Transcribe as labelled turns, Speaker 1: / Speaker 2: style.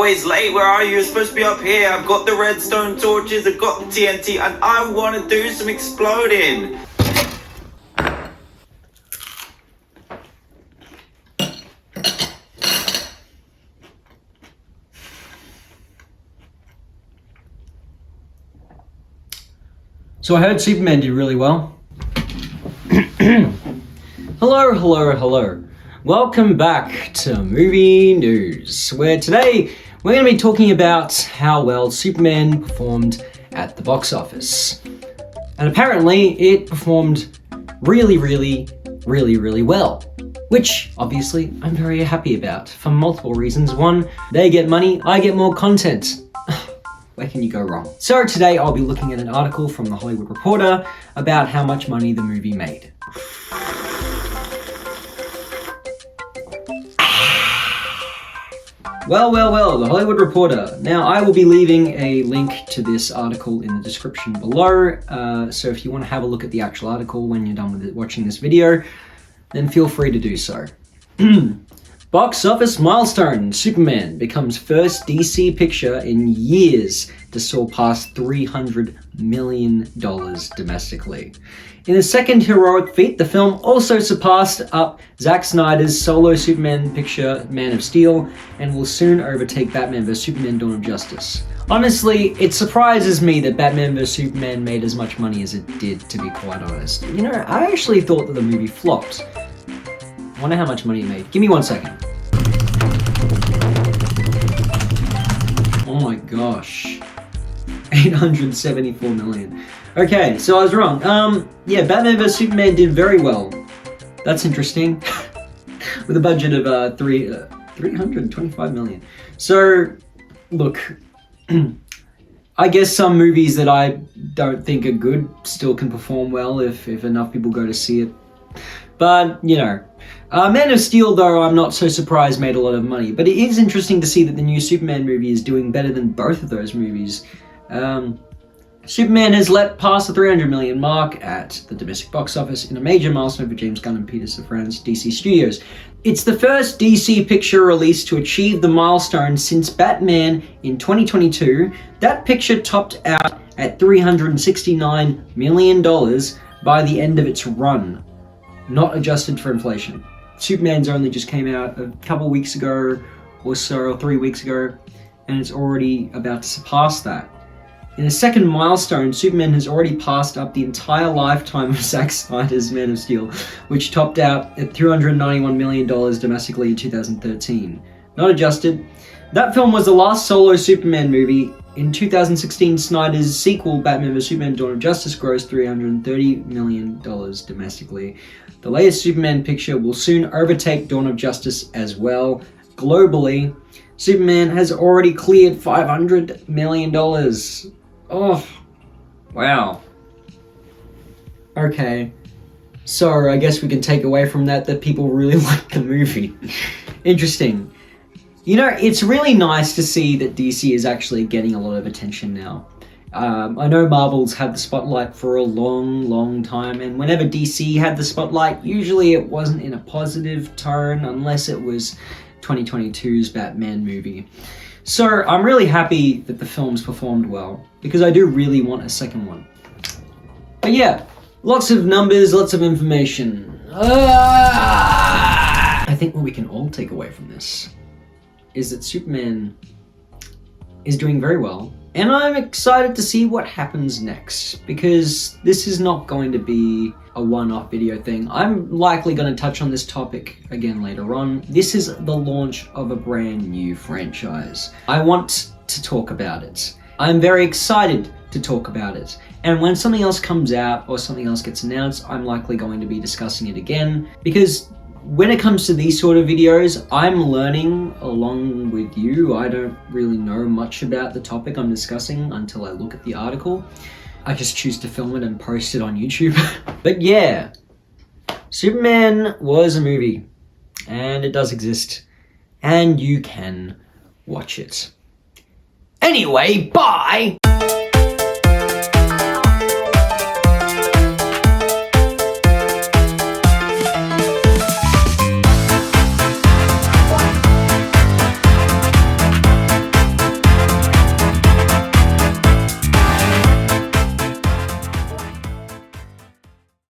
Speaker 1: always late. Where are you? You're supposed to be up here. I've got the redstone torches, I've got the TNT, and I want to do some exploding.
Speaker 2: So I heard Superman did really well. Hello. Welcome back to Movie News, where today we're going to be talking about how well Superman performed at the box office. And apparently it performed really well. Which, obviously, I'm very happy about for multiple reasons. One, they get money, I get more content. Where can you go wrong? So today I'll be looking at an article from The Hollywood Reporter about how much money the movie made. Well, The Hollywood Reporter. Now, I will be leaving a link to this article in the description below, so if you want to have a look at the actual article when you're done with watching this video, then feel free to do so. Box office milestone. Superman becomes first DC picture in years to surpass $300 million domestically. In a second heroic feat, the film also surpassed up Zack Snyder's solo Superman picture, Man of Steel, and will soon overtake Batman vs Superman: Dawn of Justice. Honestly, it surprises me that Batman vs Superman made as much money as it did, to be quite honest. You know, I actually thought that the movie flopped. I wonder how much money it made. Give me 1 second. Oh my gosh. 874 million. Okay, so I was wrong. Yeah, Batman vs Superman did very well. That's interesting. With a budget of 325 million. So, look, I guess some movies that I don't think are good still can perform well if enough people go to see it. But, you know, Man of Steel, though, I'm not so surprised made a lot of money. But it is interesting to see that the new Superman movie is doing better than both of those movies. Superman has leapt past the 300 million mark at the domestic box office in a major milestone for James Gunn and Peter Safran's DC Studios. It's the first DC picture release to achieve the milestone since Batman in 2022. That picture topped out at $369 million by the end of its run, not adjusted for inflation. Superman's only just came out a couple weeks ago or so, or 3 weeks ago, and it's already about to surpass that. In a second milestone, Superman has already passed up the entire lifetime of Zack Snyder's Man of Steel, which topped out at $391 million domestically in 2013. Not adjusted. That film was the last solo Superman movie. In 2016, Snyder's sequel, Batman vs Superman: Dawn of Justice, grossed $330 million domestically. The latest Superman picture will soon overtake Dawn of Justice as well. Globally, Superman has already cleared $500 million. Oh, wow. Okay. So I guess we can take away from that people really like the movie. Interesting. You know, it's really nice to see that DC is actually getting a lot of attention now. I know Marvel's had the spotlight for a long time, and whenever DC had the spotlight, usually it wasn't in a positive tone unless it was 2022's Batman movie. So I'm really happy that the film's performed well, because I do really want a second one. But yeah, lots of numbers, lots of information. I think what we can all take away from this is that Superman is doing very well, and I'm excited to see what happens next, because this is not going to be a one-off video thing. I'm likely going to touch on this topic again later on. This is the launch of a brand new franchise. I want to talk about it. I'm very excited to talk about it. And when something else comes out or something else gets announced, I'm likely going to be discussing it again, because when it comes to these sort of videos, I'm learning along with you. I don't really know much about the topic I'm discussing until I look at the article. I just choose to film it and post it on YouTube. But yeah, Superman was a movie, and it does exist, and you can watch it. Anyway, bye!